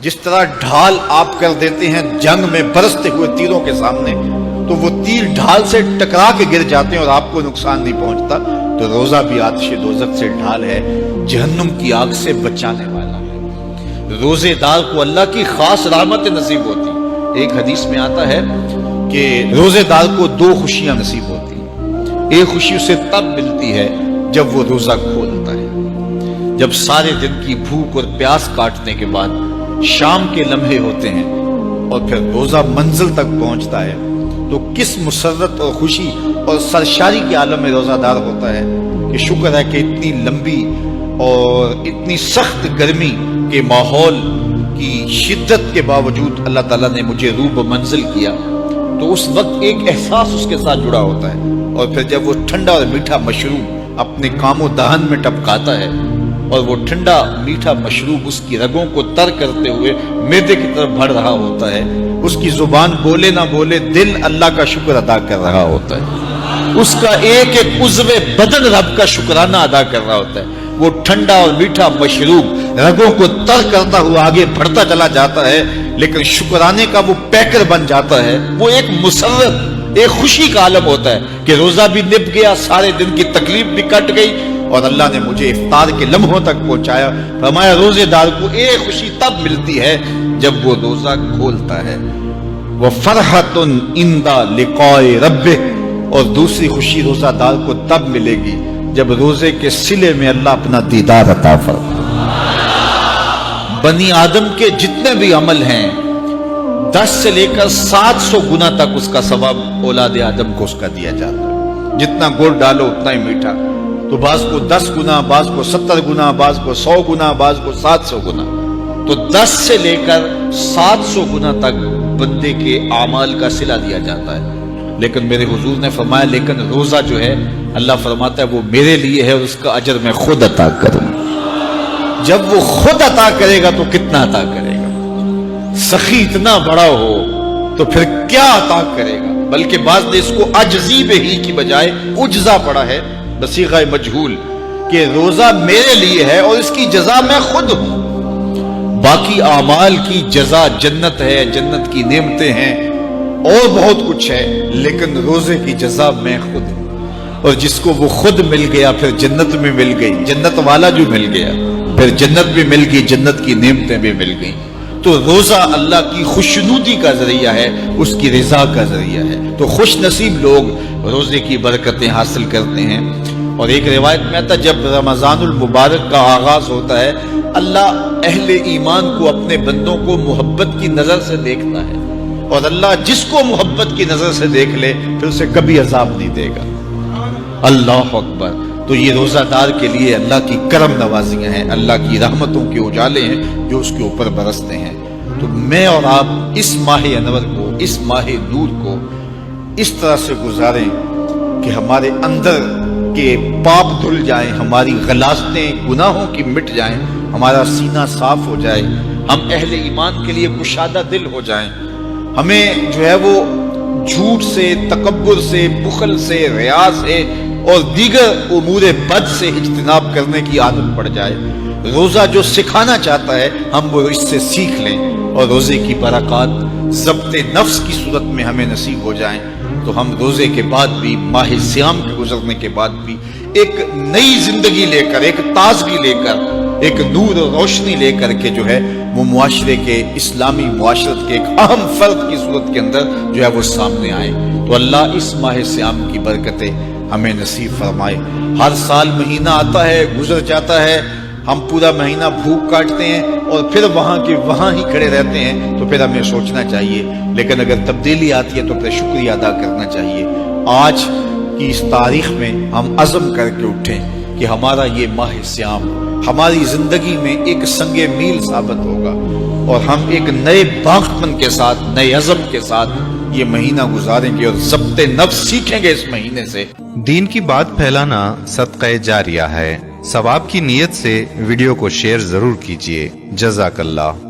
جس طرح ڈھال آپ کر دیتے ہیں جنگ میں برستے ہوئے تیروں کے سامنے، تو وہ تیر ڈھال سے ٹکرا کے گر جاتے ہیں اور آپ کو نقصان نہیں پہنچتا، تو روزہ بھی آتش دوزخ سے ڈھال ہے، جہنم کی آگ سے بچانے والا ہے۔ روزے دار کو اللہ کی خاص رحمت نصیب ہوتی۔ ایک حدیث میں آتا ہے کہ روزے دار کو 2 خوشیاں نصیب ہوتی ہیں۔ ایک خوشی اسے تب ملتی ہے جب وہ روزہ کھولتا ہے، جب سارے دن کی بھوک اور پیاس کاٹنے کے بعد شام کے لمحے ہوتے ہیں اور پھر روزہ منزل تک پہنچتا ہے، تو کس مسرت اور خوشی اور سرشاری کے عالم میں روزہ دار ہوتا ہے کہ شکر ہے کہ اتنی لمبی اور اتنی سخت گرمی کے ماحول کی شدت کے باوجود اللہ تعالیٰ نے مجھے روح منزل کیا، تو اس وقت ایک احساس اس کے ساتھ جڑا ہوتا ہے، اور پھر جب وہ ٹھنڈا اور میٹھا مشروب اپنے کام و دہن میں ٹپکاتا ہے اور وہ ٹھنڈا میٹھا مشروب اس کی رگوں کو تر کرتے ہوئے معدے کی طرف بڑھ رہا ہوتا ہے، اس کی زبان بولے نہ بولے دل اللہ کا شکر ادا کر رہا ہوتا ہے، اس کا ایک ایک عضو بدن رب کا شکرانہ ادا کر رہا ہوتا ہے۔ وہ ٹھنڈا اور میٹھا مشروب رگوں کو تر کرتا ہوا آگے بڑھتا چلا جاتا ہے، لیکن شکرانے کا وہ پیکر بن جاتا ہے۔ وہ ایک مسرت، ایک خوشی کا عالم ہوتا ہے کہ روزہ بھی نپ گیا، سارے دن کی تکلیف بھی کٹ گئی، اور اللہ نے مجھے افطار کے لمحوں تک پہنچایا۔ فرمایا روزے دار کو ایک خوشی تب ملتی ہے جب وہ روزہ کھولتا ہے، وَفَرْحَةٌ عِنْدَ لِقَاءِ رَبِّهِ، اور دوسری خوشی روزہ دار کو تب ملے گی جب روزے کے صلے میں اللہ اپنا دیدار عطا فرمائے۔ بنی آدم کے جتنے بھی عمل ہیں 10 سے لے کر 700 گنا تک اس کا ثواب اولاد آدم کو اس کا دیا جاتا ہے۔ جتنا گڑ ڈالو اتنا ہی میٹھا، تو بعض کو 10 گنا، بعض کو 70 گنا، بعض کو 100 گنا، بعض کو 700 گنا، تو 10 سے لے کر 700 گنا تک بندے کے اعمال کا صلہ دیا جاتا ہے۔ لیکن میرے حضور نے فرمایا لیکن روزہ جو ہے اللہ فرماتا ہے وہ میرے لیے ہے اور اس کا اجر میں خود عطا کروں۔ جب وہ خود عطا کرے گا تو کتنا عطا کرے گا؟ سخی اتنا بڑا ہو تو پھر کیا عطا کرے گا؟ بلکہ بعض نے اس کو عجزی بہی کی بجائے عجزہ پڑھا ہے بصیغہ مجہول، کہ روزہ میرے لیے ہے اور اس کی جزا میں خود ہوں۔ باقی اعمال کی جزا جنت ہے، جنت کی نعمتیں ہیں اور بہت کچھ ہے، لیکن روزے کی جزا میں خود ہوں۔ اور جس کو وہ خود مل گیا پھر جنت میں مل گئی، جنت والا جو مل گیا پھر جنت بھی مل گئی، جنت کی نعمتیں بھی مل گئیں۔ تو روزہ اللہ کی خوشنودی کا ذریعہ ہے، اس کی رضا کا ذریعہ ہے۔ تو خوش نصیب لوگ روزے کی برکتیں حاصل کرتے ہیں۔ اور ایک روایت میں آتا جب رمضان المبارک کا آغاز ہوتا ہے اللہ اہل ایمان کو، اپنے بندوں کو محبت کی نظر سے دیکھتا ہے، اور اللہ جس کو محبت کی نظر سے دیکھ لے پھر اسے کبھی عذاب نہیں دے گا۔ اللہ اکبر۔ تو یہ روزہ دار کے لیے اللہ کی کرم نوازیاں ہیں، اللہ کی رحمتوں کے اجالے ہیں جو اس کے اوپر برستے ہیں۔ تو میں اور آپ اس ماہ انور کو، اس ماہ نور کو اس طرح سے گزاریں کہ ہمارے اندر کے پاپ دھل جائیں، ہماری غلاظتیں گناہوں کی مٹ جائیں، ہمارا سینہ صاف ہو جائے، ہم اہل ایمان کے لیے کشادہ دل ہو جائیں، ہمیں جو ہے وہ جھوٹ سے، تکبر سے، بخل سے، ریا سے اور دیگر امور بد سے اجتناب کرنے کی عادت پڑ جائے۔ روزہ جو سکھانا چاہتا ہے ہم وہ اس سے سیکھ لیں، اور روزے کی برکات ضبط نفس کی صورت میں ہمیں نصیب ہو جائیں، تو ہم روزے کے بعد بھی، ماہ صیام کے گزرنے کے بعد بھی ایک نئی زندگی لے کر، ایک تازگی لے کر، ایک نور و روشنی لے کر کے جو ہے وہ معاشرے کے، اسلامی معاشرت کے ایک اہم فرد کی صورت کے اندر جو ہے وہ سامنے آئے۔ تو اللہ اس ماہ صیام کی برکتیں ہمیں نصیب فرمائے۔ ہر سال مہینہ آتا ہے، گزر جاتا ہے، ہم پورا مہینہ بھوک کاٹتے ہیں اور پھر وہاں کے وہاں ہی کھڑے رہتے ہیں، تو پھر ہمیں سوچنا چاہیے، لیکن اگر تبدیلی آتی ہے تو پھر شکریہ ادا کرنا چاہیے۔ آج کی اس تاریخ میں ہم عزم کر کے اٹھیں کہ ہمارا یہ ماہ صیام ہماری زندگی میں ایک سنگ میل ثابت ہوگا، اور ہم ایک نئے باغپن کے ساتھ، نئے عزم کے ساتھ یہ مہینہ گزاریں گے اور ضبط نفس سیکھیں گے اس مہینے سے۔ دین کی بات پھیلانا صدقہ جاریہ ہے، ثواب کی نیت سے ویڈیو کو شیئر ضرور کیجیے۔ جزاک اللہ۔